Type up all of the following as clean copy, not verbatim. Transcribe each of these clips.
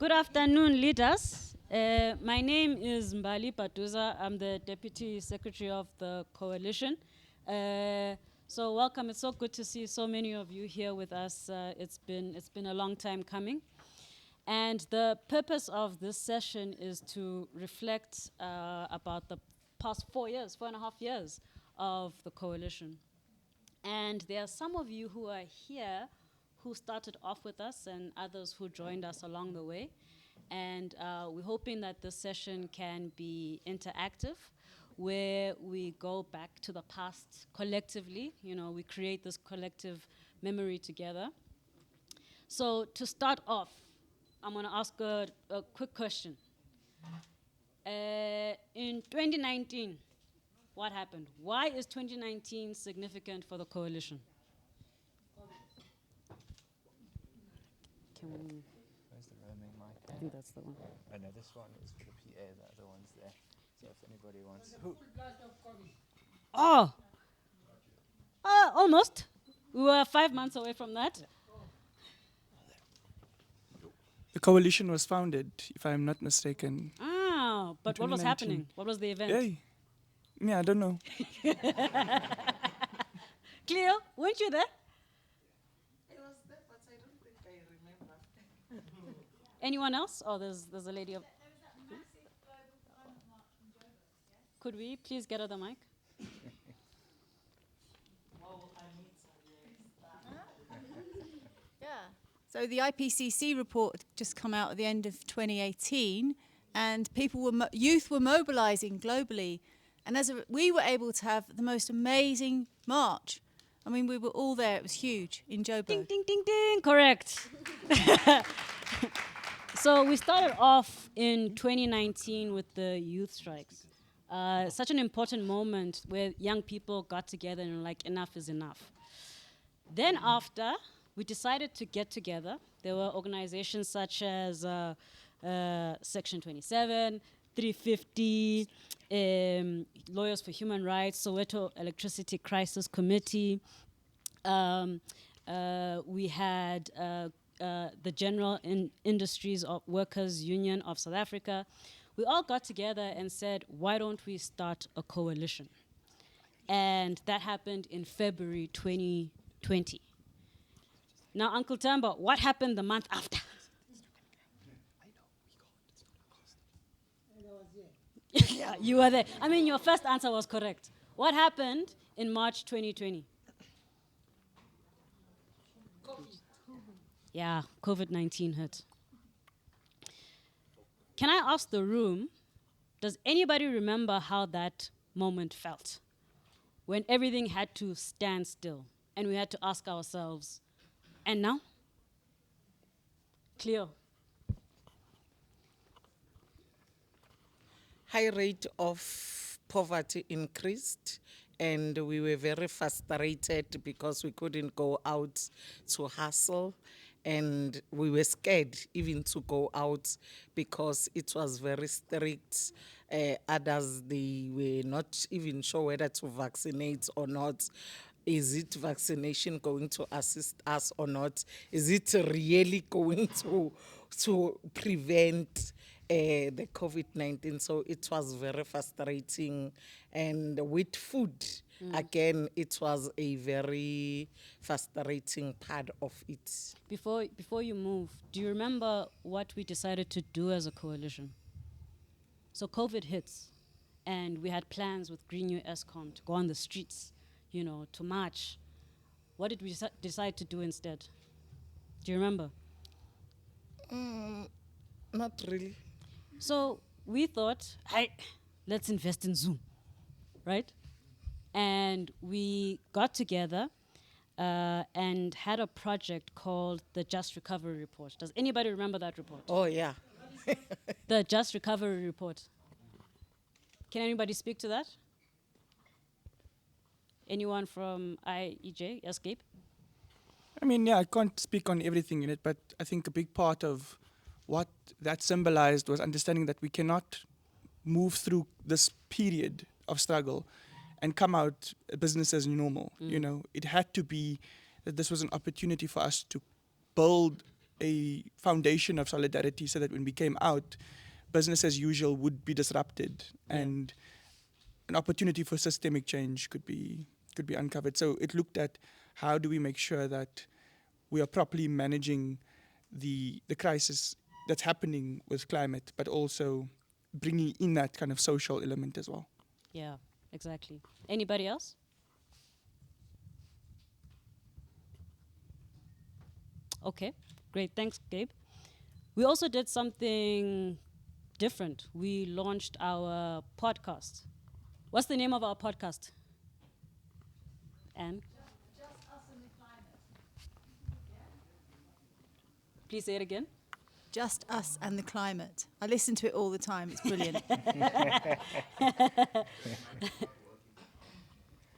Good afternoon, leaders. My name is Mbali Baduza. I'm the Deputy Secretary of the Coalition. So welcome. It's so good to see so many of you here with us. It's been a long time coming. And the purpose of this session is to reflect about the past 4.5 years of the Coalition. And there are some of you who are here who started off with us and others who joined us along the way. And we're hoping that this session can be interactive, where we go back to the past collectively. You know, we create this collective memory together. So to start off, I'm gonna ask a quick question. In 2019, what happened? Why is 2019 significant for the coalition? Can we? Where's the roaming mic? I think that's the one. Oh no, this one is for the PA, the other one's there. So if anybody wants... Who? Oh! Almost. We were 5 months away from that. The coalition was founded, if I'm not mistaken. Ah, but what was 2019. happening? What was the event? Hey, yeah, I don't know. Cleo, weren't you there? I was there, but I don't think I remember. Anyone else? Oh, there's a lady up. Could we please get her the mic? Yeah. So the IPCC report just come out at the end of 2018, and youth were mobilizing globally, and we were able to have the most amazing march. I mean, we were all there. It was huge in Joburg. Ding, ding, ding, ding. Correct. So we started off in 2019 with the youth strikes. Such an important moment where young people got together and were like, enough is enough. Then after, we decided to get together. There were organizations such as Section 27, 350, Lawyers for Human Rights, Soweto Electricity Crisis Committee. We had the General Industries of Workers Union of South Africa. We all got together and said, why don't we start a coalition? And that happened in February 2020. Now, Uncle Tamba, what happened the month after? Yeah, you were there. I mean, your first answer was correct. What happened in March 2020? Yeah, COVID-19 hit. Can I ask the room, does anybody remember how that moment felt? When everything had to stand still and we had to ask ourselves, and now? Cleo. High rate of poverty increased, and we were very frustrated because we couldn't go out to hustle, and we were scared even to go out because it was very strict. Others, they were not even sure whether to vaccinate or not. Is it vaccination going to assist us or not? Is it really going to prevent the COVID-19? So it was very frustrating. And with food, again, it was a very frustrating part of it. Before you move, do you remember what we decided to do as a coalition? So COVID hits, and we had plans with Green New ESCOM to go on the streets, you know, to march. What did we decide to do instead? Do you remember? Not really. So we thought, hey, let's invest in Zoom, right? And we got together and had a project called the Just Recovery Report. Does anybody remember that report? Oh, yeah. The Just Recovery Report. Can anybody speak to that? Anyone from IEJ, Escape? I mean, yeah, I can't speak on everything in it, but I think a big part of what that symbolized was understanding that we cannot move through this period of struggle and come out business as normal. You know, it had to be that this was an opportunity for us to build a foundation of solidarity so that when we came out, business as usual would be disrupted and an opportunity for systemic change could be uncovered. So it looked at how do we make sure that we are properly managing the crisis that's happening with climate, but also bringing in that kind of social element as well. Yeah, exactly. Anybody else? Okay, great. Thanks, Gabe. We also did something different. We launched our podcast. What's the name of our podcast? Anne? Just us and the climate. Please say it again. Just us and the climate. I listen to it all the time. It's brilliant.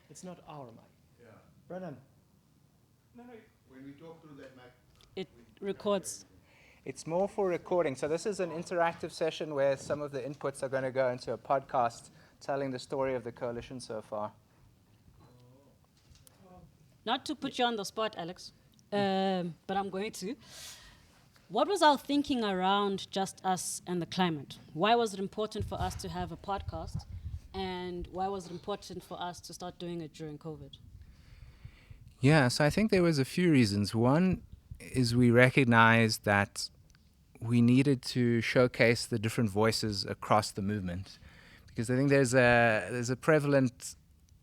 It's not our mic. Yeah. Brennan. When we talk through that mic, It records. It's more for recording. So this is an interactive session where some of the inputs are going to go into a podcast telling the story of the coalition so far. Not to put you on the spot, Alex, but I'm going to. What was our thinking around just us and the climate? Why was it important for us to have a podcast? And why was it important for us to start doing it during COVID? Yeah, so I think there was a few reasons. One is we recognized that we needed to showcase the different voices across the movement. Because I think there's a prevalent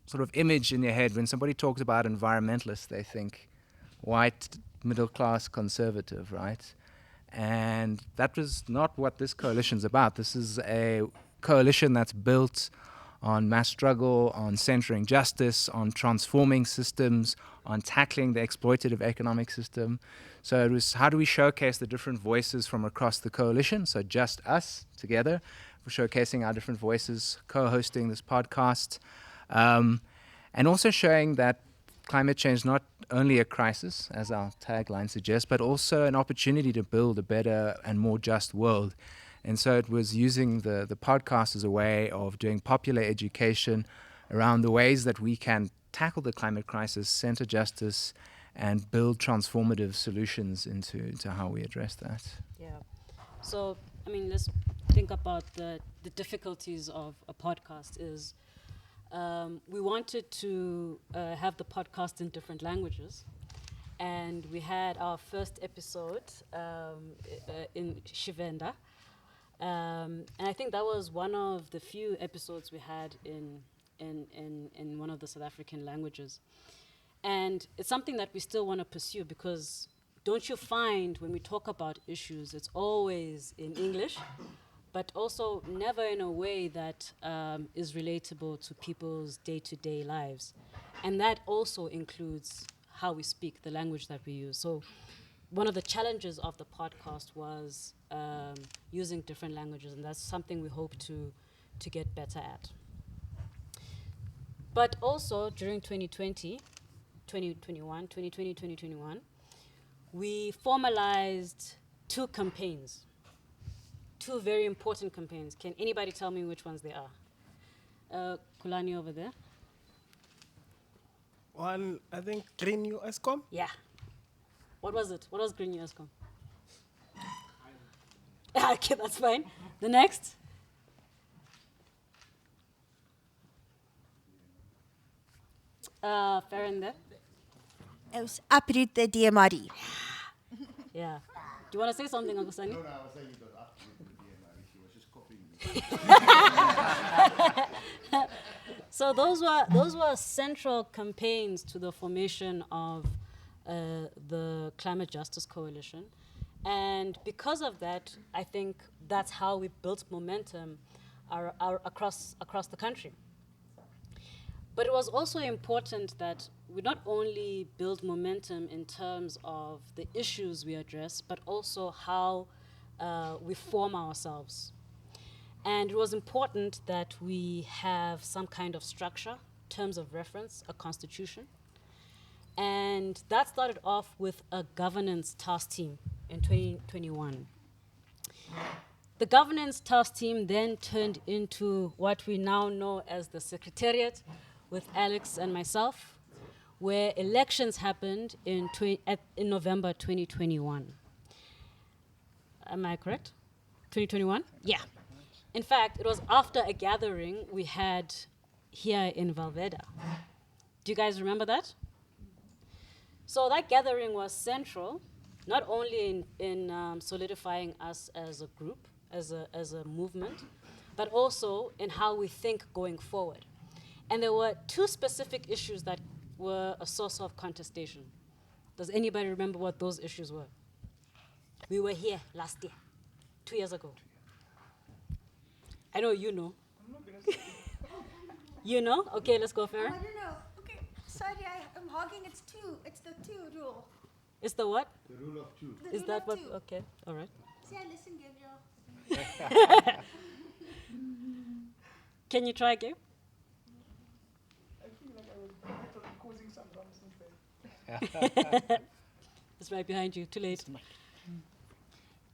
sort of image in your head when somebody talks about environmentalists, they think white, middle-class, conservative, right? And that was not what this coalition's about. This is a coalition that's built on mass struggle, on centering justice, on transforming systems, on tackling the exploitative economic system. So it was, how do we showcase the different voices from across the coalition? So just us together, we're showcasing our different voices, co-hosting this podcast, and also showing that climate change is not only a crisis, as our tagline suggests, but also an opportunity to build a better and more just world. And so it was using the podcast as a way of doing popular education around the ways that we can tackle the climate crisis, center justice, and build transformative solutions into how we address that. Yeah. So, I mean, let's think about the difficulties of a podcast is we wanted to have the podcast in different languages. And we had our first episode in Shivenda. And I think that was one of the few episodes we had in one of the South African languages. And it's something that we still want to pursue because don't you find when we talk about issues, it's always in English, but also never in a way that is relatable to people's day-to-day lives. And that also includes how we speak, the language that we use. So one of the challenges of the podcast was using different languages, and that's something we hope to get better at. But also during 2020, 2021, we formalized two campaigns, two very important campaigns. Can anybody tell me which ones they are? Kulani over there. One, I think, Green USCOM. Yeah. What was it? What was Green USCOM? Okay, that's fine. The next? Fair in there. It was uproot the DMRE. Yeah. Do you want to say something, Uncle Sunny? no, I was saying it was up to the DMI. She was just copying me. So those were central campaigns to the formation of the Climate Justice Coalition. And because of that, I think that's how we built momentum across the country. But it was also important that we not only build momentum in terms of the issues we address, but also how we form ourselves. And it was important that we have some kind of structure, terms of reference, a constitution. And that started off with a governance task team in 2021. The governance task team then turned into what we now know as the Secretariat with Alex and myself, where elections happened in November 2021. Am I correct? 2021? Yeah. In fact, it was after a gathering we had here in Valveda. Do you guys remember that? So that gathering was central, not only in solidifying us as a group, as a movement, but also in how we think going forward. And there were two specific issues that were a source of contestation. Does anybody remember what those issues were? We were here last year, 2 years ago. I know you know. You know? Okay, let's go, Farron. I don't know. Okay, sorry, I'm hogging. It's two. It's the two rule. It's the what? The rule of two. The Is rule that of what? two. Okay, all right. See, I listen, Gabriel. Can you try, Gabe? I feel like I was causing some nonsense there. It's right behind you. Too late.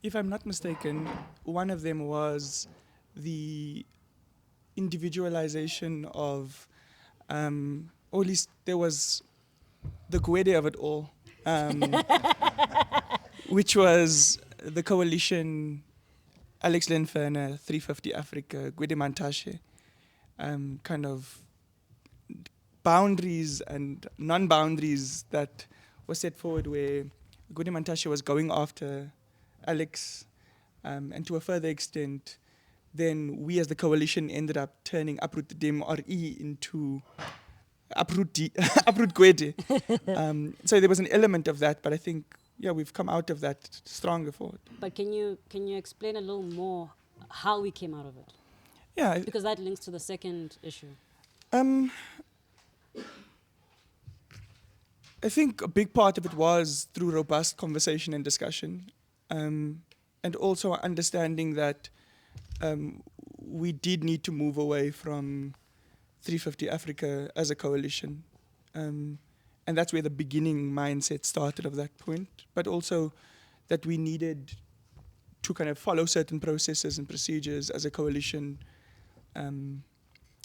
If I'm not mistaken, one of them was the individualization of, or at least there was the Gwede of it all, which was the coalition, Alex Lenferna, 350 Africa, Gwede Mantashe, kind of boundaries and non-boundaries that were set forward where Gwede Mantashe was going after Alex, and to a further extent, then we as the coalition ended up turning Uproot the DMRE into Uproot Gwede. So there was an element of that, but I think, yeah, we've come out of that stronger forward. But can you explain a little more how we came out of it? Yeah, Because that links to the second issue. I think a big part of it was through robust conversation and discussion, and also understanding that we did need to move away from 350 Africa as a coalition. And that's where the beginning mindset started of that point, but also that we needed to kind of follow certain processes and procedures as a coalition.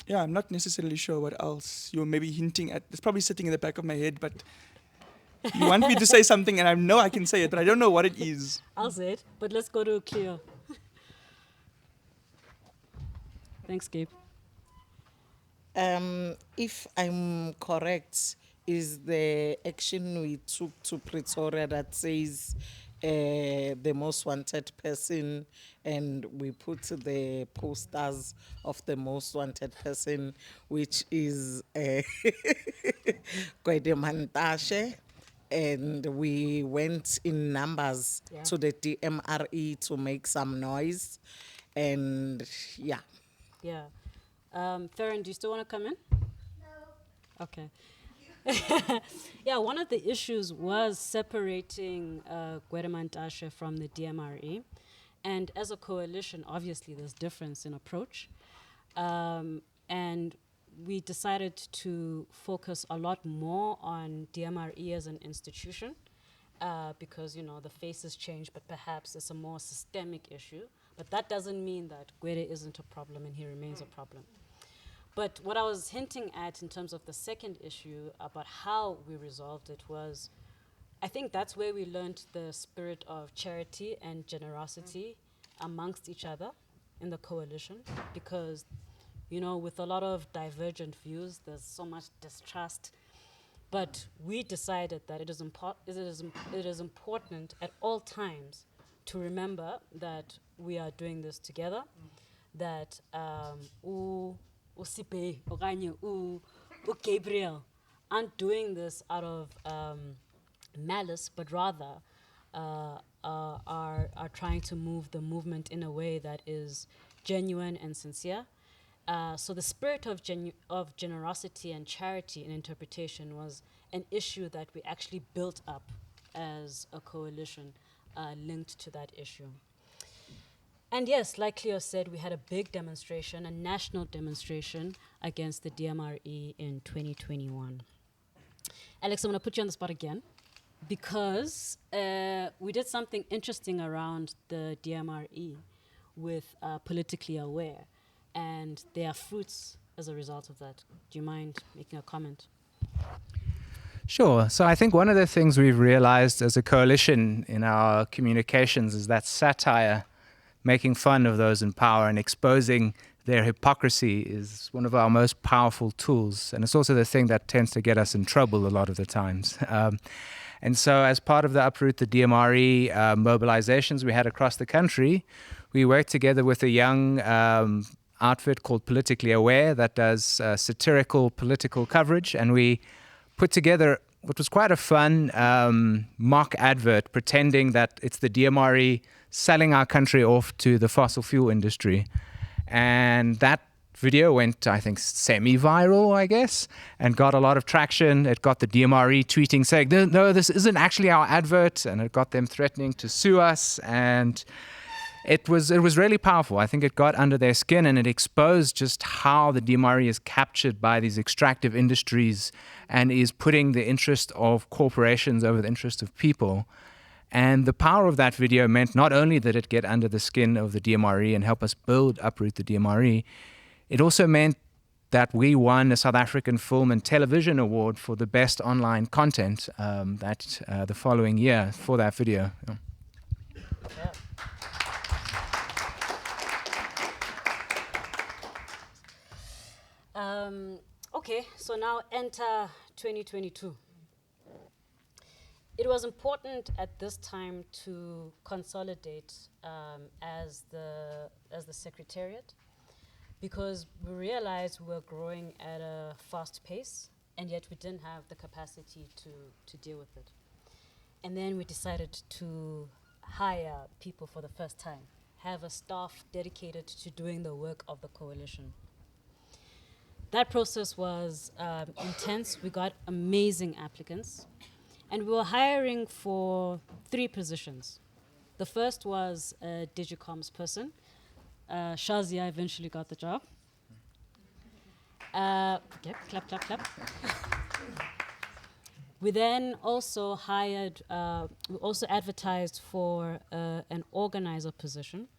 Yeah, I'm not necessarily sure what else you're maybe hinting at. It's probably sitting in the back of my head, but you want me to say something and I know I can say it, but I don't know what it is. I'll say it, but let's go to Cleo. Thanks, Gabe. If I'm correct, is the action we took to Pretoria that says the most wanted person, and we put the posters of the most wanted person, which is Gwede Mantashe, and we went in numbers to the DMRE to make some noise, and yeah. Yeah. Farron, do you still want to come in? No. Okay. Yeah, one of the issues was separating Gwede Mantashe from the DMRE. And as a coalition, obviously there's difference in approach. And we decided to focus a lot more on DMRE as an institution because, you know, the faces change, but perhaps it's a more systemic issue. But that doesn't mean that Gwede isn't a problem and he remains a problem. But what I was hinting at in terms of the second issue about how we resolved it was, I think that's where we learned the spirit of charity and generosity amongst each other in the coalition, because, you know, with a lot of divergent views, there's so much distrust. But we decided that it is important at all times to remember that we are doing this together, that Usipe, Okanye, Gabriel aren't doing this out of malice, but rather are trying to move the movement in a way that is genuine and sincere. So the spirit of generosity and charity in interpretation was an issue that we actually built up as a coalition linked to that issue. And yes, like Cleo said, we had a big demonstration, a national demonstration against the DMRE in 2021. Alex, I'm going to put you on the spot again because we did something interesting around the DMRE with Politically Aware, and there are fruits as a result of that. Do you mind making a comment? Sure. So I think one of the things we've realized as a coalition in our communications is that satire, making fun of those in power and exposing their hypocrisy, is one of our most powerful tools. And it's also the thing that tends to get us in trouble a lot of the times. And so as part of the Uproot the DMRE mobilizations we had across the country, we worked together with a young outfit called Politically Aware that does satirical political coverage. And we put together what was quite a fun mock advert pretending that it's the DMRE selling our country off to the fossil fuel industry. And that video went, I think, semi-viral, I guess, and got a lot of traction. It got the DMRE tweeting saying, no, this isn't actually our advert. And it got them threatening to sue us. And it was really powerful. I think it got under their skin and it exposed just how the DMRE is captured by these extractive industries and is putting the interest of corporations over the interest of people. And the power of that video meant not only that it get under the skin of the DMRE and help us uproot the DMRE, it also meant that we won a South African Film and Television Award for the best online content the following year for that video. Yeah. Okay, so now enter 2022. It was important at this time to consolidate as the Secretariat because we realized we were growing at a fast pace and yet we didn't have the capacity to deal with it. And then we decided to hire people for the first time, have a staff dedicated to doing the work of the coalition. That process was intense. We got amazing applicants. And we were hiring for 3 positions. The first was a Digicoms person. Shazia eventually got the job. Clap, clap, clap. We then also hired, we also advertised for an organizer position.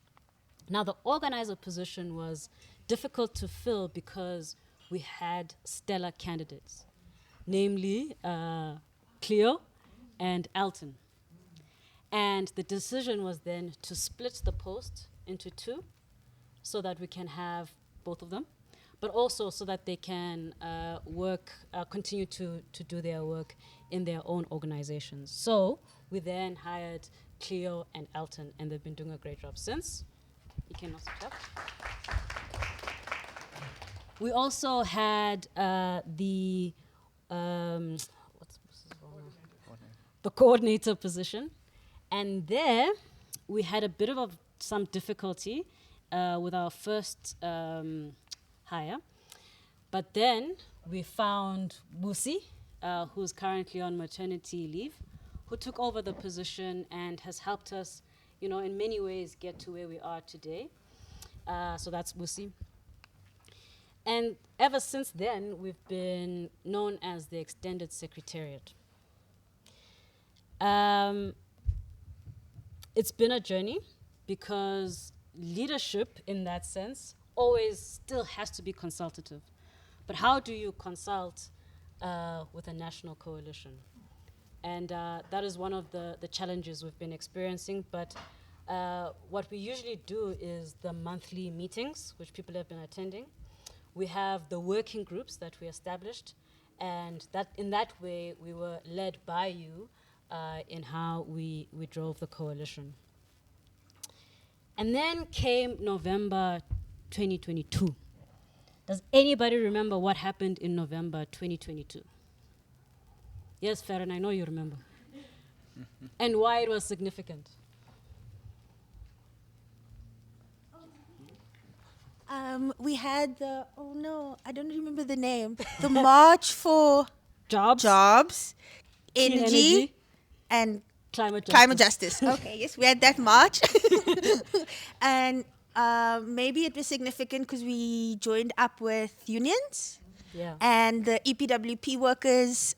Now the organizer position was difficult to fill because we had stellar candidates, namely Cleo and Alton. And the decision was then to split the post into 2 so that we can have both of them, but also so that they can continue to do their work in their own organizations. So we then hired Cleo and Alton, and they've been doing a great job since. You can also clap. We also had the coordinator position, and there we had a bit of some difficulty with our first hire, but then we found Busi, who's currently on maternity leave, who took over the position and has helped us, in many ways get to where we are today. So that's Busi. And ever since then, we've been known as the Extended Secretariat. It's been a journey because leadership, in that sense, always still has to be consultative. But how do you consult with a national coalition? And that is one of the challenges we've been experiencing. But what we usually do is the monthly meetings, which people have been attending. We have the working groups that we established, and that in that way we were led by you in how we drove the coalition. And then came November 2022. Does anybody remember what happened in November 2022? Yes, Farron, I know you remember. And why it was significant. We had I don't remember the name. The March for Jobs, Energy, and Climate Justice. Okay, yes, we had that march. And maybe it was significant because we joined up with unions and the EPWP workers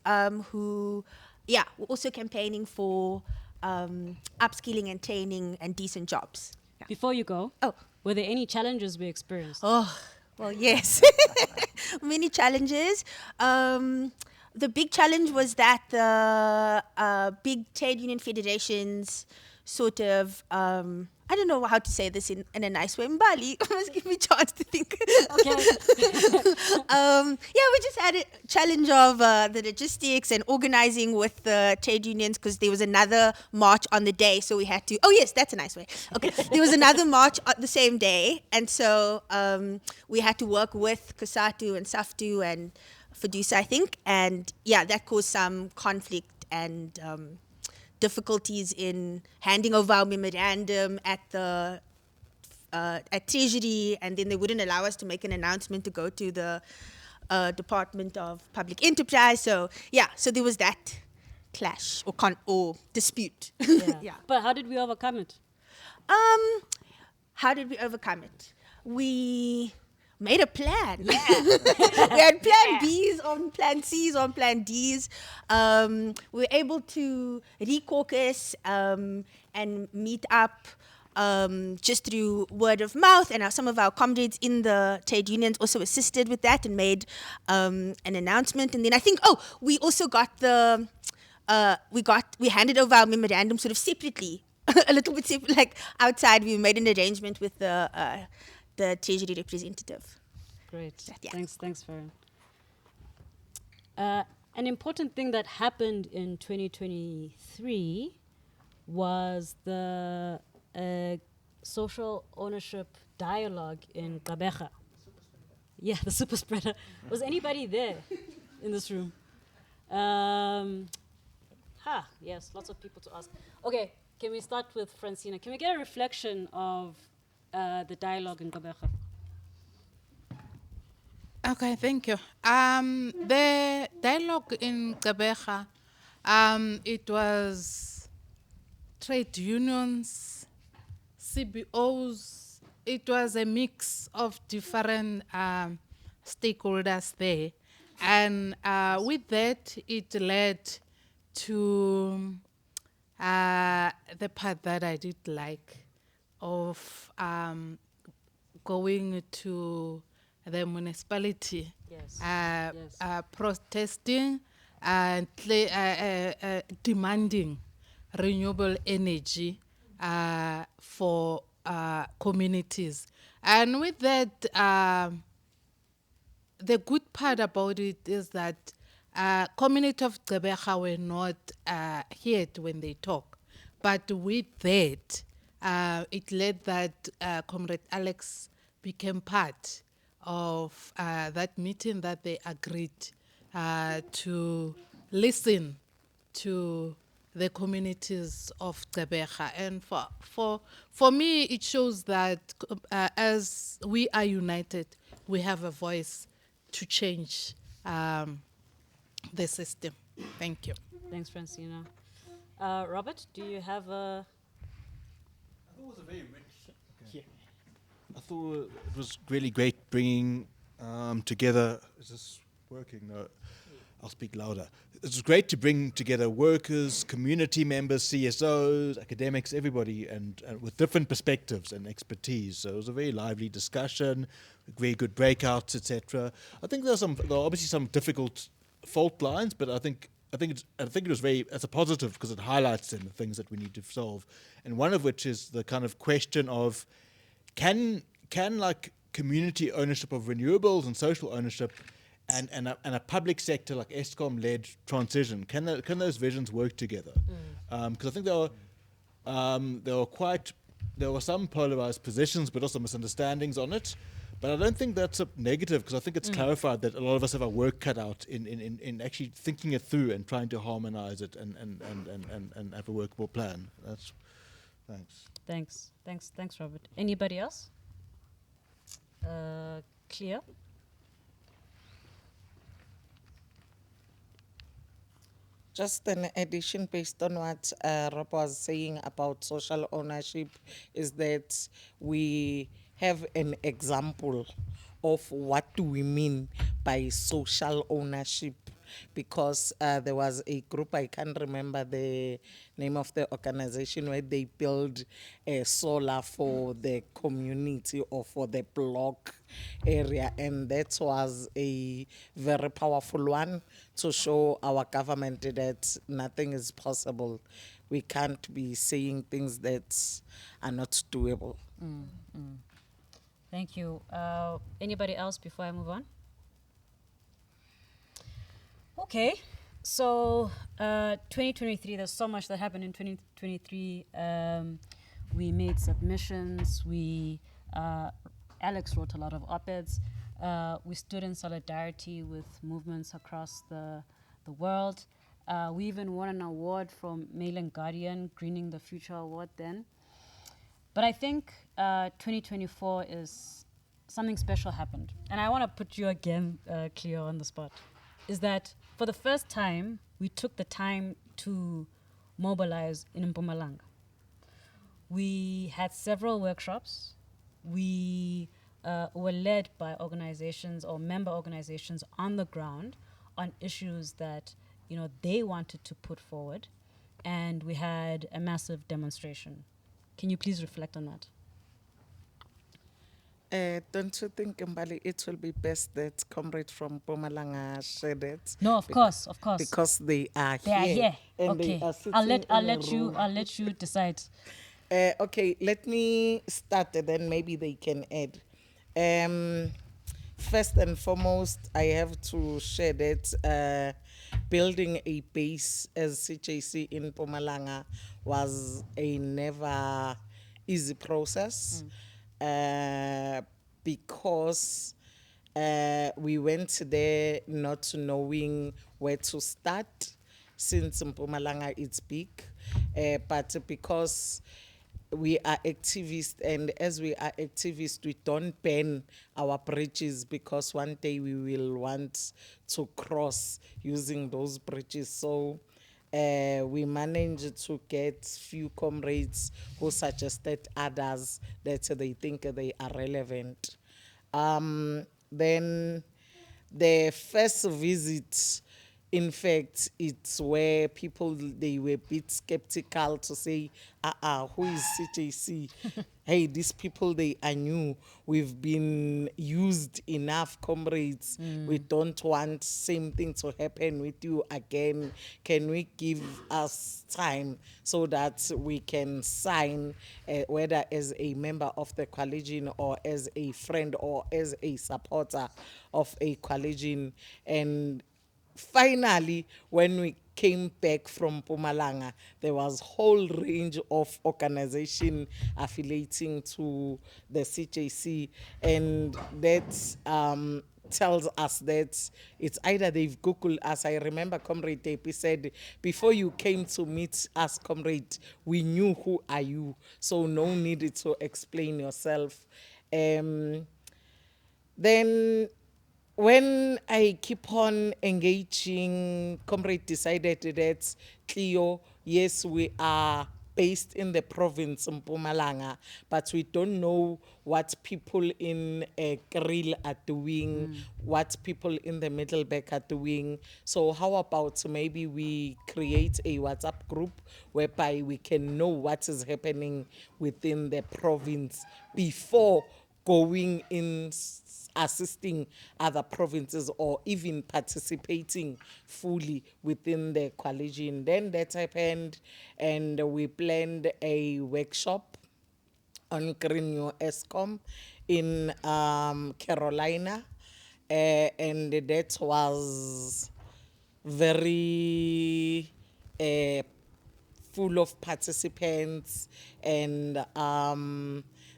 who were also campaigning for upskilling and training and decent jobs. Yeah. Before you go, were there any challenges we experienced? Oh, well, yes. Many challenges. the big challenge was that the big trade union federations sort of, I don't know how to say this in a nice way. Mbali, must give me a chance to think. Okay. We just had a challenge of the logistics and organizing with the trade unions because there was another march on the day. So we had to, oh yes, that's a nice way. Okay, there was another march on the same day. And so we had to work with Kusatu and Saftu and Baduza, I think. And yeah, that caused some conflict and difficulties in handing over our memorandum at the at Treasury, and then they wouldn't allow us to make an announcement to go to the Department of Public Enterprise. So so there was that clash or dispute. Yeah. But how did we overcome it? How did we overcome it? We made a plan. Yeah. We had plan Bs on plan Cs on plan Ds. We were able to re-caucus and meet up just through word of mouth, and some of our comrades in the trade unions also assisted with that and made an announcement. And then I think, we also got we handed over our memorandum sort of separately, a little bit separate, like outside. We made an arrangement with the Treasury representative. Great. Yeah. Thanks, Farron. An important thing that happened in 2023 was the social ownership dialogue in Gqeberha. Yeah, the super spreader. Was anybody there in this room? Yes, lots of people to ask. Okay, can we start with Francina? Can we get a reflection of the dialogue in Gqeberha? Okay, thank you. The dialogue in Gqeberha, it was trade unions, CBOs. It was a mix of different stakeholders there. And with that, it led to the part that I did like of going to the municipality, protesting and demanding renewable energy for communities. And with that, the good part about it is that community of Gqeberha were not heard when they talk. But with that, it led that Comrade Alex became part of that meeting that they agreed to listen to the communities of Gqeberha. And for me, it shows that as we are united, we have a voice to change the system. Thank you. Thanks, Francina. Robert, do you have a... I thought it was a very rich. I thought it was really great bringing together. Is this working? No, I'll speak louder. It's great to bring together workers, community members, CSOs, academics, everybody, and with different perspectives and expertise. So it was a very lively discussion, very good breakouts, etc. I think there are obviously some difficult fault lines, but I think it was as a positive because it highlights the things that we need to solve, and one of which is the kind of question of can like community ownership of renewables and social ownership and a public sector like Eskom-led transition, can those visions work together? Because I think there were some polarized positions, but also misunderstandings on it. But I don't think that's a negative, because I think it's clarified that a lot of us have our work cut out in actually thinking it through and trying to harmonize it and have a workable plan. Thanks. Thanks, Robert. Anybody else? Clear? Just an addition based on what Rob was saying about social ownership is that we have an example of what do we mean by social ownership because there was a group, I can't remember the name of the organization, where they build a solar for the community or for the block area, and that was a very powerful one to show our government that nothing is possible. We can't be saying things that are not doable. Thank you. Anybody else before I move on? Okay, so 2023, there's so much that happened in 2023. We made submissions, Alex wrote a lot of op-eds. We stood in solidarity with movements across the world. We even won an award from Mail and Guardian, Greening the Future Award then. But I think 2024 is something special happened. And I want to put you again, Cleo, on the spot. Is that for the first time, we took the time to mobilize in Mpumalanga. We had several workshops. We were led by organizations or member organizations on the ground on issues that they wanted to put forward. And we had a massive demonstration. Can you please reflect on that? Don't you think, Mbali, it will be best that comrade from Mpumalanga shared it? No, of course. Because they are They are here. and Okay. they are sitting I'll in a let you decide. Okay, let me start and then maybe they can add. First and foremost, I have to share that building a base as CJC in Mpumalanga was a never easy process because we went there not knowing where to start, since Mpumalanga is big, but because we are activists, and as we are activists, we don't burn our bridges because one day we will want to cross using those bridges. So we managed to get few comrades who suggested others that they think they are relevant. Then the first visit, in fact, it's where people, they were a bit skeptical to say, who is CJC? Hey, these people, they are new. We've been used enough, comrades. We don't want same thing to happen with you again. Can we give us time so that we can sign, whether as a member of the coalition or as a friend or as a supporter of a coalition? And finally, when we came back from Mpumalanga, there was whole range of organization affiliating to the CJC, and that tells us that it's either they've Googled us. I remember Comrade Tepi said, before you came to meet us, Comrade, we knew who are you, so no need to explain yourself. Then when I keep on engaging, Comrade decided that, Cleo, yes, we are based in the province of Mpumalanga, but we don't know what people in Kriel are doing, what people in the Middleburg are doing. So how about maybe we create a WhatsApp group whereby we can know what is happening within the province before going in, assisting other provinces, or even participating fully within the coalition. Then that happened, and we planned a workshop on Green New ESCOM in Carolina, and that was very full of participants, and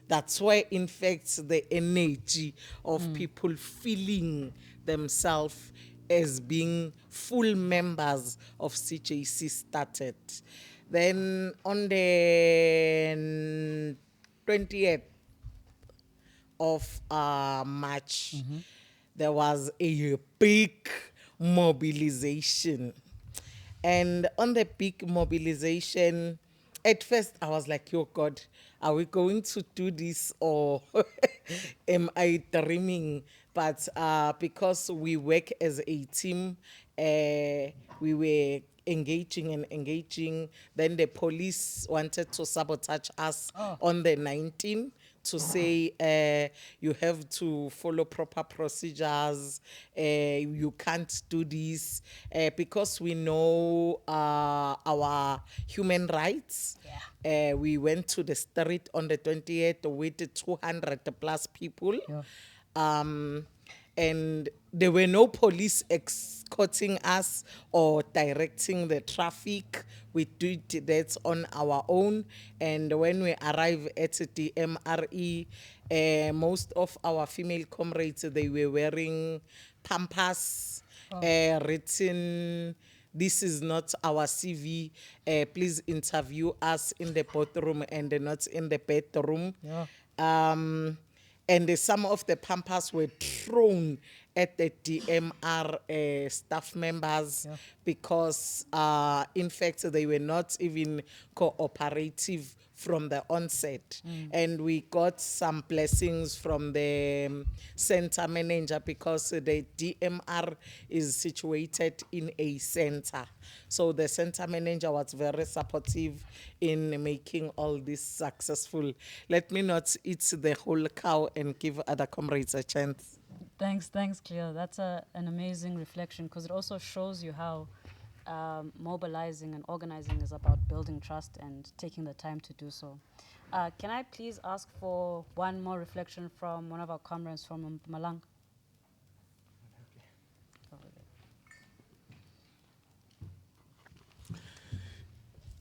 that's where, in fact, the energy of people feeling themselves as being full members of CJC started. Then on the 20th of March, there was a big mobilization. And on the big mobilization, at first I was like, oh God, are we going to do this, or am I dreaming? But because we work as a team, we were engaging. Then the police wanted to sabotage us on the 19th to say you have to follow proper procedures, you can't do this, because we know our human rights. We went to the street on the 28th with 200 plus people. And there were no police escorting us or directing the traffic. We did that on our own. And when we arrived at the MRE, most of our female comrades, they were wearing pampas, written, "This is not our CV. Please interview us in the boardroom and not in the bedroom." And some of the pampas were thrown at the DMR staff members because, in fact, they were not even cooperative from the onset. And we got some blessings from the center manager because the DMR is situated in a center. So the center manager was very supportive in making all this successful. Let me not eat the whole cow and give other comrades a chance. Thanks, Cleo. That's an amazing reflection because it also shows you how mobilizing and organizing is about building trust and taking the time to do so. Can I please ask for one more reflection from one of our comrades from Mpumalanga?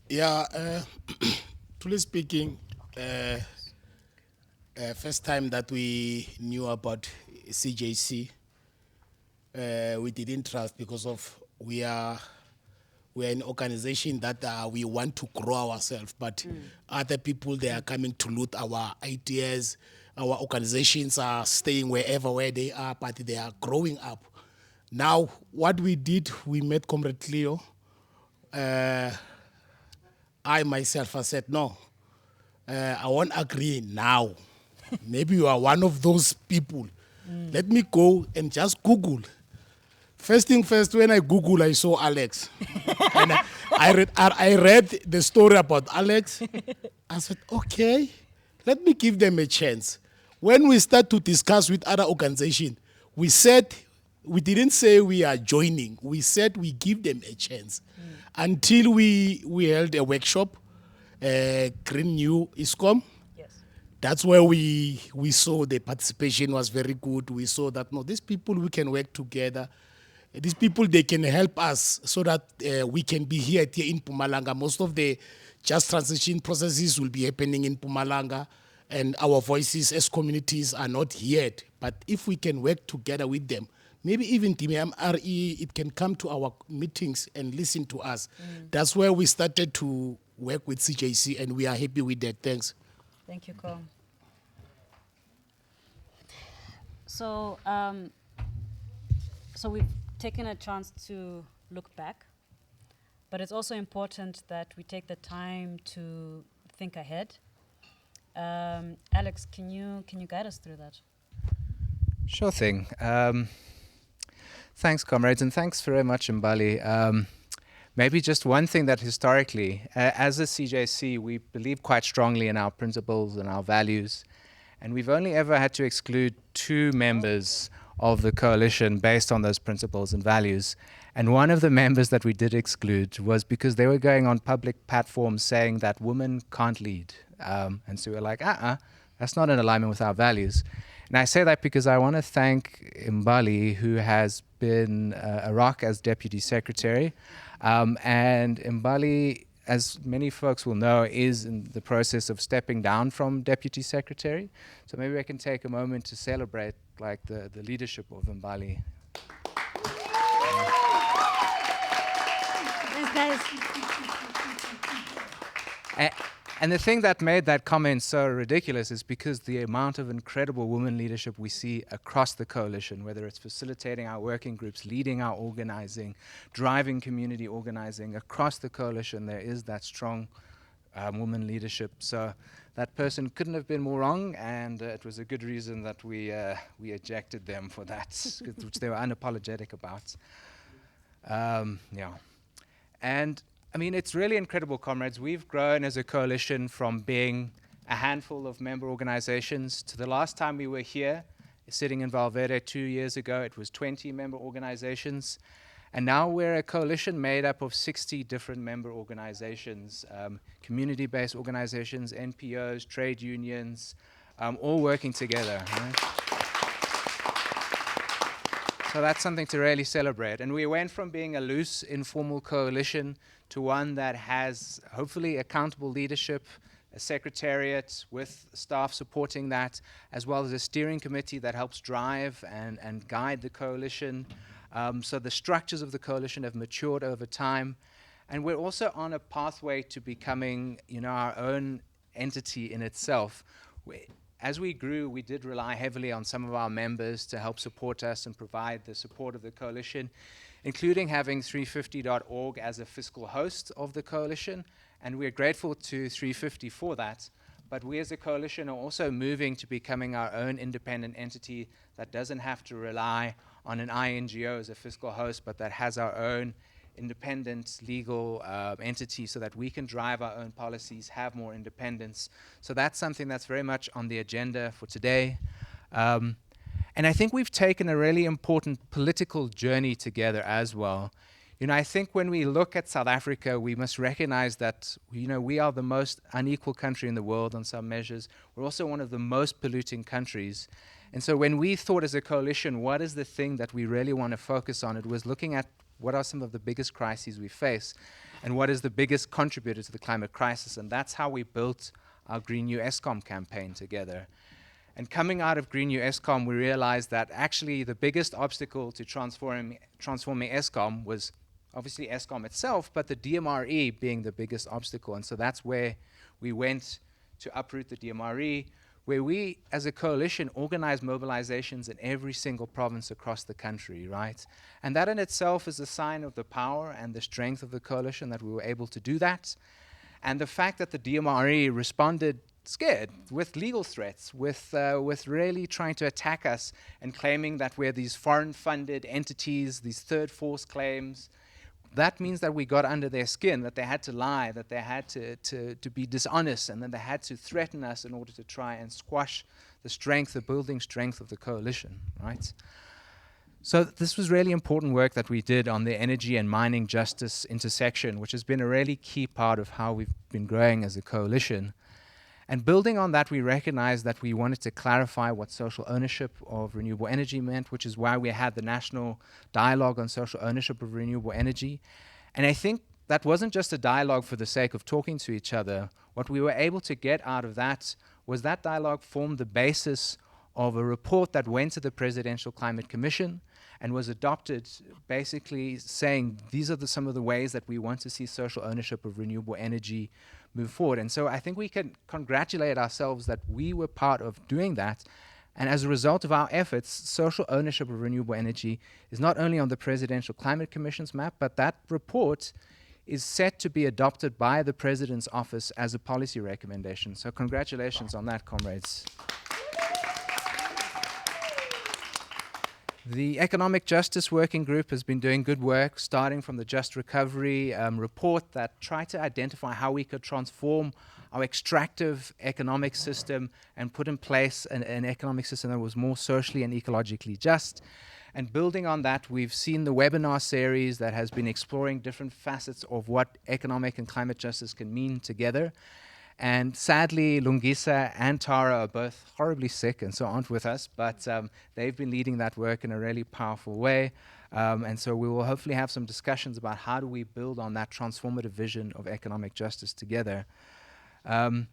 Yeah, truly speaking, first time that we knew about CJC, we didn't trust because of we're an organization that we want to grow ourselves, but other people, they are coming to loot our ideas. Our organizations are staying where they are, but they are growing up. Now, what we did, we met Comrade Cleo. I myself, I said, no, I won't agree now. Maybe you are one of those people. Let me go and just Google. First thing first, when I Google, I saw Alex. And I read the story about Alex. I said, okay, let me give them a chance. When we start to discuss with other organizations, we didn't say we are joining. We said we give them a chance. Until we held a workshop, Green New ISCOM. Yes. That's where we saw the participation was very good. We saw that, no, these people, we can work together. These people, they can help us so that we can be here in Mpumalanga. Most of the just transition processes will be happening in Mpumalanga, and our voices as communities are not heard. But if we can work together with them, maybe even TMRE, it can come to our meetings and listen to us. That's where we started to work with CJC, and we are happy with that. Thanks. Thank you, Ko. So, so we've taken a chance to look back, but it's also important that we take the time to think ahead. Alex, can you guide us through that? Sure thing. Thanks, comrades, and thanks very much, Mbali. Maybe just one thing that historically, as a CJC, we believe quite strongly in our principles and our values, and we've only ever had to exclude 2 members of the coalition based on those principles and values. And one of the members that we did exclude was because they were going on public platforms saying that women can't lead. And so we're like, that's not in alignment with our values. And I say that because I want to thank Mbali, who has been a rock as Deputy Secretary. And Mbali, as many folks will know, is in the process of stepping down from Deputy Secretary. So maybe I can take a moment to celebrate like the leadership of Mbali. And the thing that made that comment so ridiculous is because the amount of incredible women leadership we see across the coalition, whether it's facilitating our working groups, leading our organizing, driving community organizing, across the coalition there is that strong woman leadership. So that person couldn't have been more wrong, and it was a good reason that we ejected them for that, which they were unapologetic about. Yeah. And I mean, it's really incredible, comrades. We've grown as a coalition from being a handful of member organizations to the last time we were here, sitting in Valverde 2 years ago, it was 20 member organizations. And now we're a coalition made up of 60 different member organizations, community-based organizations, NPOs, trade unions, all working together. Right? So that's something to really celebrate. And we went from being a loose, informal coalition to one that has hopefully accountable leadership, a secretariat with staff supporting that, as well as a steering committee that helps drive and guide the coalition. So the structures of the coalition have matured over time. And we're also on a pathway to becoming, our own entity in itself. As we grew, we did rely heavily on some of our members to help support us and provide the support of the coalition, including having 350.org as a fiscal host of the coalition. And we're grateful to 350 for that. But we as a coalition are also moving to becoming our own independent entity that doesn't have to rely on an INGO as a fiscal host, but that has our own independent legal entity so that we can drive our own policies, have more independence. So that's something that's very much on the agenda for today. And I think we've taken a really important political journey together as well. I think when we look at South Africa, we must recognize that, we are the most unequal country in the world on some measures. We're also one of the most polluting countries. And so when we thought as a coalition, what is the thing that we really want to focus on, it was looking at what are some of the biggest crises we face and what is the biggest contributor to the climate crisis. And that's how we built our Green New Eskom campaign together. And coming out of Green New Eskom, we realized that actually the biggest obstacle to transforming Eskom was obviously Eskom itself, but the DMRE being the biggest obstacle. And so that's where we went to uproot the DMRE, where we, as a coalition, organize mobilizations in every single province across the country, right? And that in itself is a sign of the power and the strength of the coalition that we were able to do that. And the fact that the DMRE responded scared, with legal threats, with really trying to attack us and claiming that we're these foreign-funded entities, these third force claims. That means that we got under their skin, that they had to lie, that they had to be dishonest, and then they had to threaten us in order to try and squash the strength, the building strength of the coalition, right? So this was really important work that we did on the energy and mining justice intersection, which has been a really key part of how we've been growing as a coalition. And building on that, we recognized that we wanted to clarify what social ownership of renewable energy meant, which is why we had the national dialogue on social ownership of renewable energy. And I think that wasn't just a dialogue for the sake of talking to each other. What we were able to get out of that was that dialogue formed the basis of a report that went to the Presidential Climate Commission and was adopted, basically saying these are some of the ways that we want to see social ownership of renewable energy move forward. And so I think we can congratulate ourselves that we were part of doing that. And as a result of our efforts, social ownership of renewable energy is not only on the Presidential Climate Commission's map, but that report is set to be adopted by the President's office as a policy recommendation. So congratulations on that, comrades. The Economic Justice Working Group has been doing good work, starting from the Just Recovery report that tried to identify how we could transform our extractive economic system and put in place an economic system that was more socially and ecologically just. And building on that, we've seen the webinar series that has been exploring different facets of what economic and climate justice can mean together. And sadly, Lungisa and Tara are both horribly sick and so aren't with us, but they've been leading that work in a really powerful way. And so we will hopefully have some discussions about how do we build on that transformative vision of economic justice together. And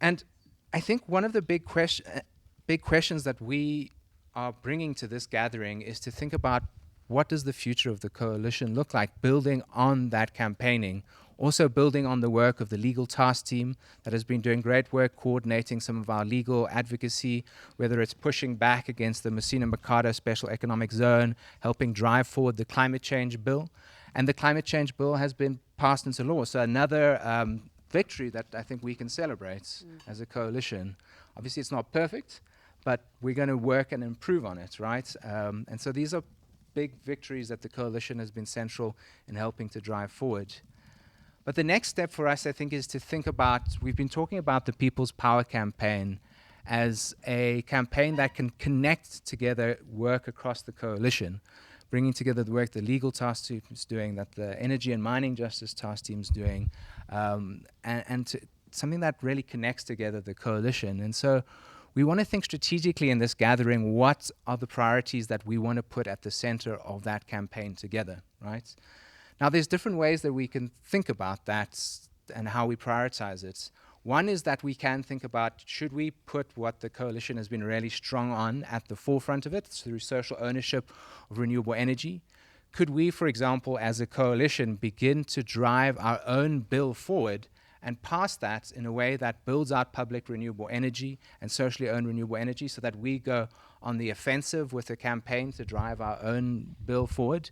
I think one of the big questions that we are bringing to this gathering is to think about what does the future of the coalition look like, building on that campaigning. Also building on the work of the legal task team that has been doing great work coordinating some of our legal advocacy, whether it's pushing back against the Messina Mercado Special Economic Zone, helping drive forward the climate change bill. And the climate change bill has been passed into law. So another victory that I think we can celebrate as a coalition. Obviously, it's not perfect, but we're going to work and improve on it, right? And so these are big victories that the coalition has been central in helping to drive forward. But the next step for us, I think, is to think about, we've been talking about the People's Power Campaign as a campaign that can connect together work across the coalition, bringing together the work the legal task team is doing, that the energy and mining justice task team is doing, and something that really connects together the coalition. And so we want to think strategically in this gathering, what are the priorities that we want to put at the center of that campaign together, right? Now, there's different ways that we can think about that and how we prioritize it. One is that we can think about, should we put what the coalition has been really strong on at the forefront of it through social ownership of renewable energy? Could we, for example, as a coalition, begin to drive our own bill forward and pass that in a way that builds out public renewable energy and socially owned renewable energy, so that we go on the offensive with a campaign to drive our own bill forward?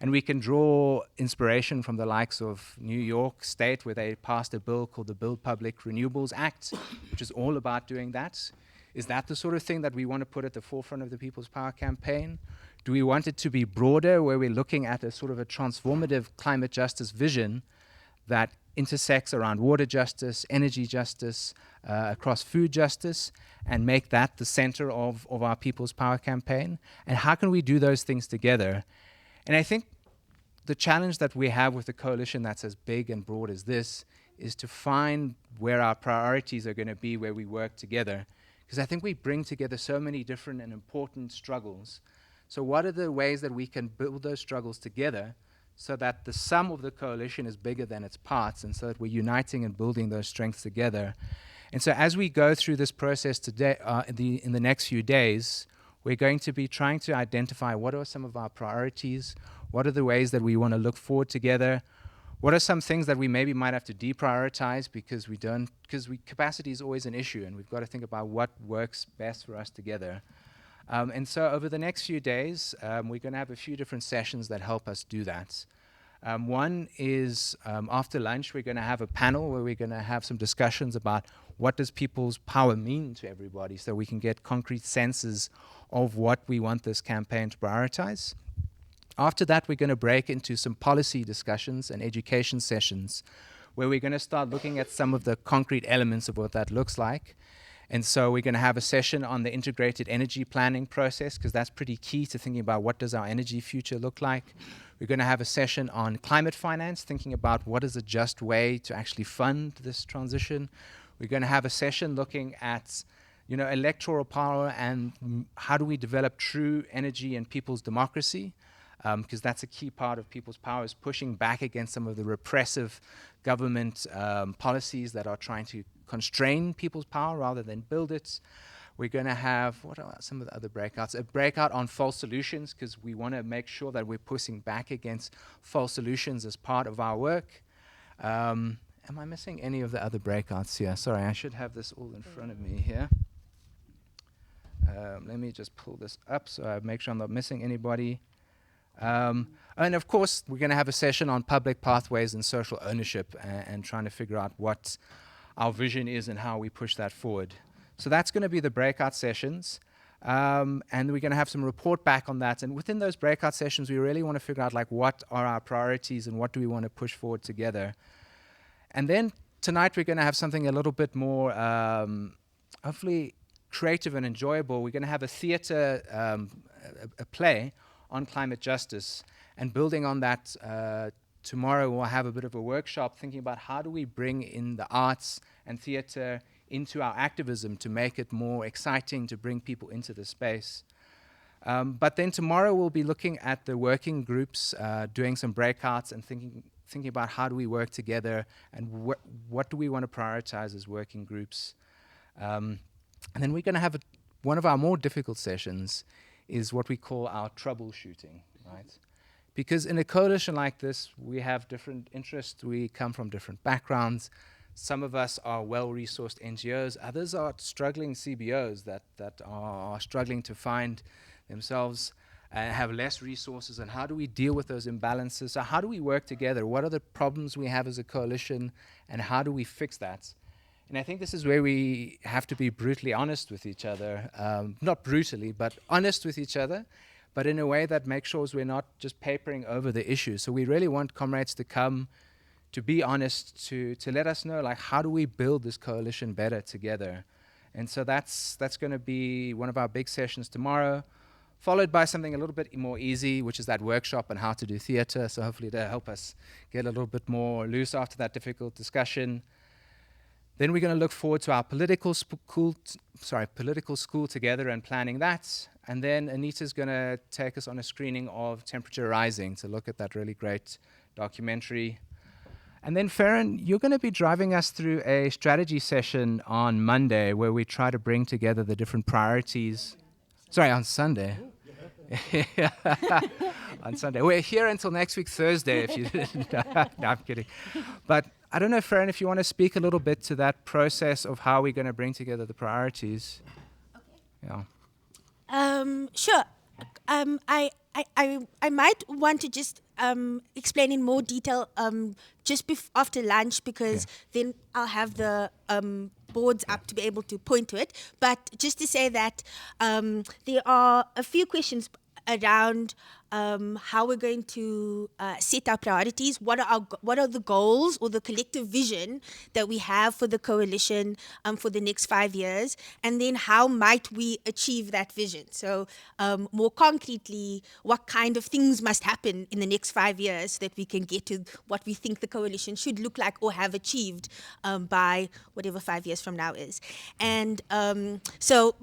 And we can draw inspiration from the likes of New York State, where they passed a bill called the Build Public Renewables Act, which is all about doing that. Is that the sort of thing that we want to put at the forefront of the People's Power Campaign? Do we want it to be broader, where we're looking at a sort of a transformative climate justice vision that intersects around water justice, energy justice, across food justice, and make that the center of our People's Power Campaign? And how can we do those things together? And I think the challenge that we have with a coalition that's as big and broad as this is to find where our priorities are going to be, where we work together. Because I think we bring together so many different and important struggles. So what are the ways that we can build those struggles together so that the sum of the coalition is bigger than its parts, and so that we're uniting and building those strengths together? And so as we go through this process today, in the next few days, we're going to be trying to identify what are some of our priorities, what are the ways that we want to look forward together, what are some things that we maybe might have to deprioritize because capacity is always an issue, and we've got to think about what works best for us together. And so over the next few days, we're going to have a few different sessions that help us do that. One is after lunch, we're going to have a panel where we're going to have some discussions about what does people's power mean to everybody, so we can get concrete senses of what we want this campaign to prioritize. After that, we're going to break into some policy discussions and education sessions where we're going to start looking at some of the concrete elements of what that looks like. And so we're going to have a session on the integrated energy planning process, because that's pretty key to thinking about what does our energy future look like. We're going to have a session on climate finance, thinking about what is a just way to actually fund this transition. We're going to have a session looking at electoral power and how do we develop true energy and people's democracy, because that's a key part of people's power, is pushing back against some of the repressive government policies that are trying to constrain people's power rather than build it. We're going to have, what are some of the other breakouts? A breakout on false solutions, because we want to make sure that we're pushing back against false solutions as part of our work. Am I missing any of the other breakouts here? Sorry, I should have this all in front of me here. Let me just pull this up so I make sure I'm not missing anybody. And of course, we're going to have a session on public pathways and social ownership, and trying to figure out what our vision is and how we push that forward. So that's going to be the breakout sessions. And we're going to have some report back on that. And within those breakout sessions, we really want to figure out what are our priorities and what do we want to push forward together. And then tonight, we're going to have something a little bit more, hopefully, creative and enjoyable. We're going to have a theater, a play on climate justice, and building on that, tomorrow we'll have a bit of a workshop thinking about how do we bring in the arts and theater into our activism to make it more exciting, to bring people into the space. But then tomorrow we'll be looking at the working groups, doing some breakouts and thinking about how do we work together and what do we want to prioritize as working groups. And then we're going to have one of our more difficult sessions is what we call our troubleshooting, right? Because in a coalition like this, we have different interests, we come from different backgrounds. Some of us are well-resourced NGOs, others are struggling CBOs that are struggling to find themselves. have less resources, and how do we deal with those imbalances? So how do we work together? What are the problems we have as a coalition, and how do we fix that? And I think this is where we have to be brutally honest with each other, not brutally, but honest with each other, but in a way that makes sure we're not just papering over the issues. So we really want comrades to come, to be honest, to let us know, like, how do we build this coalition better together? And so that's going to be one of our big sessions tomorrow, followed by something a little bit more easy, which is that workshop on how to do theater. So hopefully that'll help us get a little bit more loose after that difficult discussion. Then we're going to look forward to our political school together and planning that. And then Anita's going to take us on a screening of Temperature Rising to look at that really great documentary. And then Farron, you're going to be driving us through a strategy session on Monday where we try to bring together the different priorities. Sorry, on Sunday. On Sunday. We're here until next week, Thursday, if you didn't know. No, I'm kidding. But I don't know, Farron, if you want to speak a little bit to that process of how we're going to bring together the priorities. Okay. Yeah. Sure. I might want to just explain in more detail just after lunch, because then I'll have the boards up to be able to point to it. But just to say that there are a few questions around how we're going to set our priorities. What are the goals or the collective vision that we have for the coalition for the next 5 years, and then how might we achieve that vision? So more concretely, what kind of things must happen in the next 5 years so that we can get to what we think the coalition should look like or have achieved by whatever 5 years from now is. And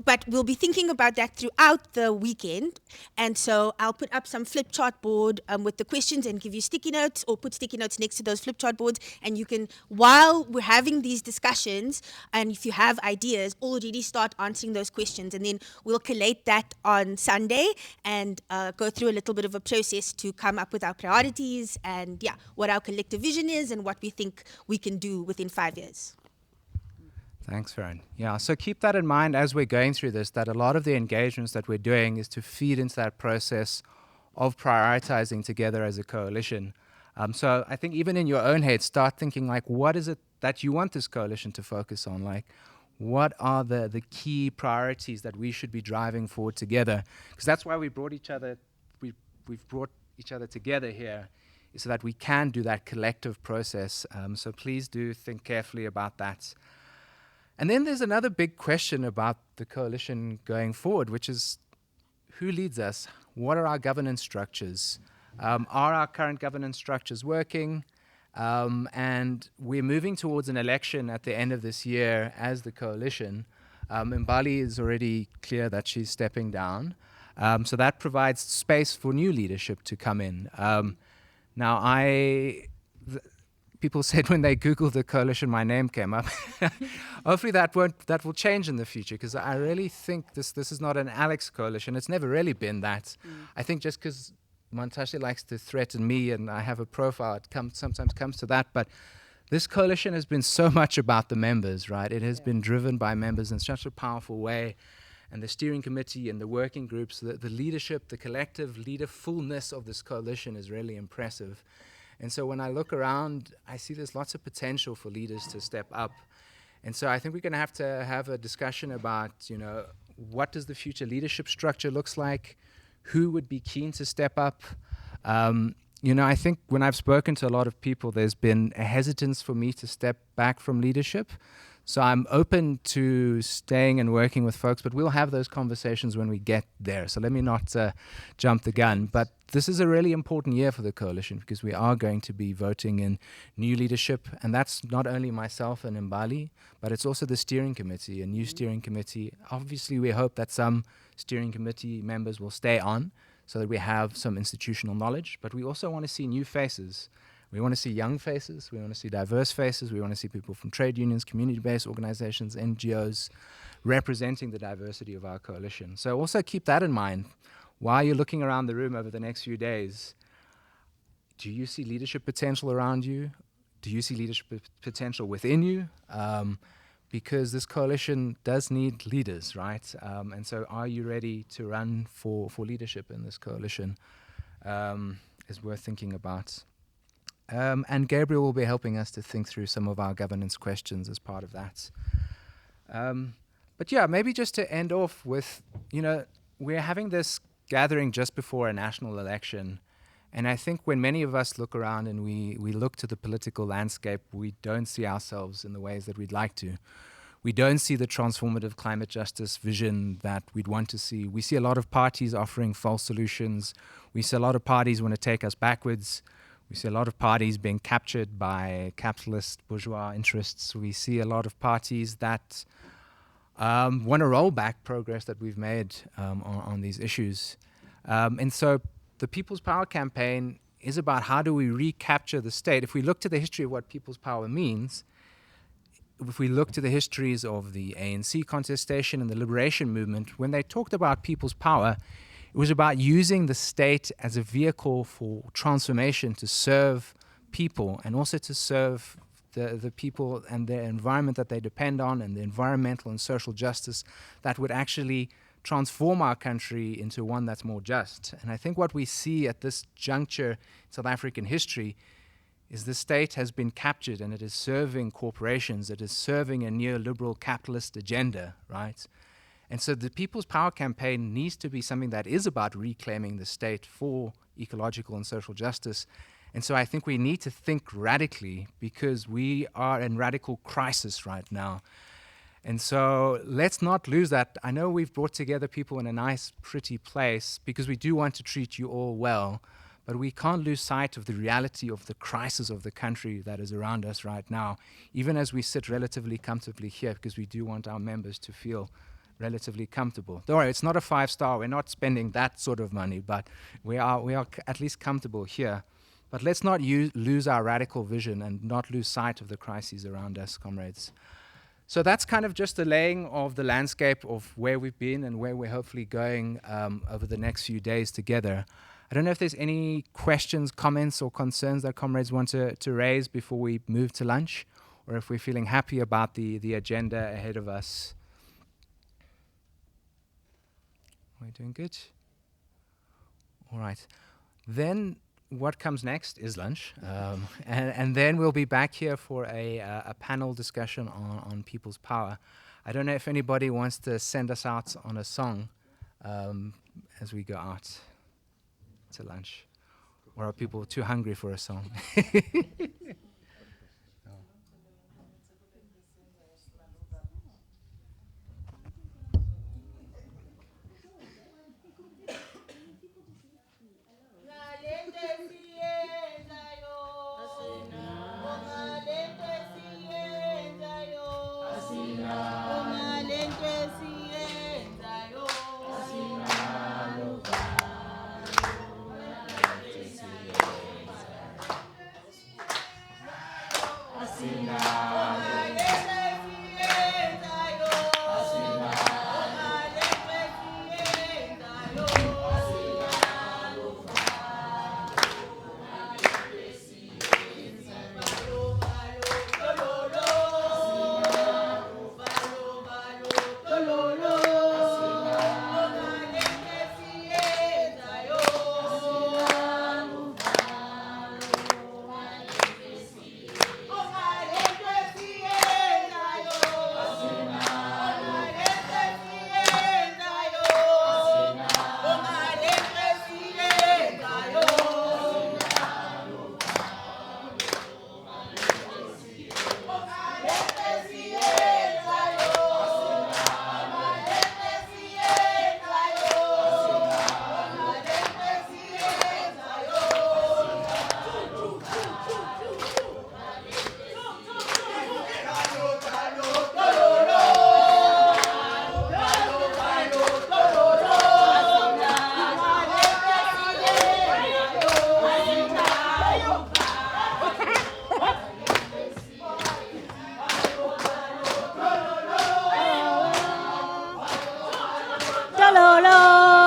but we'll be thinking about that throughout the weekend. And so I'll put up some flip chart board with the questions and give you sticky notes, or put sticky notes next to those flip chart boards, and you can, while we're having these discussions, and if you have ideas, already start answering those questions, and then we'll collate that on Sunday and go through a little bit of a process to come up with our priorities and what our collective vision is and what we think we can do within 5 years. Thanks, Farron. Yeah, so keep that in mind as we're going through this, that a lot of the engagements that we're doing is to feed into that process of prioritizing together as a coalition. So I think even in your own head, start thinking, like, what is it that you want this coalition to focus on? Like, what are the key priorities that we should be driving forward together? Because that's why we've brought each other together here, so that we can do that collective process. So please do think carefully about that. And then there's another big question about the coalition going forward, which is, who leads us? What are our governance structures? Are our current governance structures working? And we're moving towards an election at the end of this year as the coalition. Mbali is already clear that she's stepping down. So that provides space for new leadership to come in. People said when they Googled the coalition, my name came up. Hopefully that will change in the future, because I really think this is not an Alex coalition. It's never really been that. I think just because Montashe likes to threaten me and I have a profile, it sometimes comes to that. But this coalition has been so much about the members, right? It has been driven by members in such a powerful way. And the steering committee and the working groups, the leadership, the collective leaderfulness of this coalition is really impressive. And so when I look around, I see there's lots of potential for leaders to step up. And so I think we're going to have a discussion about, what does the future leadership structure looks like? Who would be keen to step up? I think when I've spoken to a lot of people, there's been a hesitance for me to step back from leadership. So I'm open to staying and working with folks, but we'll have those conversations when we get there. So let me not jump the gun. But this is a really important year for the coalition, because we are going to be voting in new leadership. And that's not only myself and Mbali, but it's also the steering committee, a new steering committee. Obviously, we hope that some steering committee members will stay on so that we have some institutional knowledge. But we also want to see new faces. We want to see young faces, we want to see diverse faces, we want to see people from trade unions, community-based organizations, NGOs, representing the diversity of our coalition. So also keep that in mind while you're looking around the room over the next few days. Do you see leadership potential around you? Do you see leadership potential within you? because this coalition does need leaders, right? And so are you ready to run for leadership in this coalition? Is worth thinking about. And Gabriel will be helping us to think through some of our governance questions as part of that. But yeah, maybe just to end off with, we're having this gathering just before a national election. And I think when many of us look around and we look to the political landscape, we don't see ourselves in the ways that we'd like to. We don't see the transformative climate justice vision that we'd want to see. We see a lot of parties offering false solutions. We see a lot of parties want to take us backwards. We see a lot of parties being captured by capitalist bourgeois interests. We see a lot of parties that want to roll back progress that we've made on these issues. And so the People's Power campaign is about how do we recapture the state. If we look to the history of what People's Power means, if we look to the histories of the ANC contestation and the liberation movement, when they talked about people's power, it was about using the state as a vehicle for transformation to serve people and also to serve the people and the environment that they depend on and the environmental and social justice that would actually transform our country into one that's more just. And I think what we see at this juncture in South African history is the state has been captured and it is serving corporations, it is serving a neoliberal capitalist agenda, right? And so the People's Power campaign needs to be something that is about reclaiming the state for ecological and social justice. And so I think we need to think radically because we are in radical crisis right now. And so let's not lose that. I know we've brought together people in a nice, pretty place because we do want to treat you all well, but we can't lose sight of the reality of the crisis of the country that is around us right now, even as we sit relatively comfortably here, because we do want our members to feel relatively comfortable. Don't worry, it's not a 5-star. We're not spending that sort of money, but we are at least comfortable here. But let's not lose our radical vision and not lose sight of the crises around us, comrades. So that's kind of just the laying of the landscape of where we've been and where we're hopefully going over the next few days together. I don't know if there's any questions, comments, or concerns that comrades want to raise before we move to lunch, or if we're feeling happy about the agenda ahead of us. Are we doing good? All right. Then what comes next is lunch, and then we'll be back here for a panel discussion on People's Power. I don't know if anybody wants to send us out on a song as we go out to lunch, or are people too hungry for a song? Dalolo.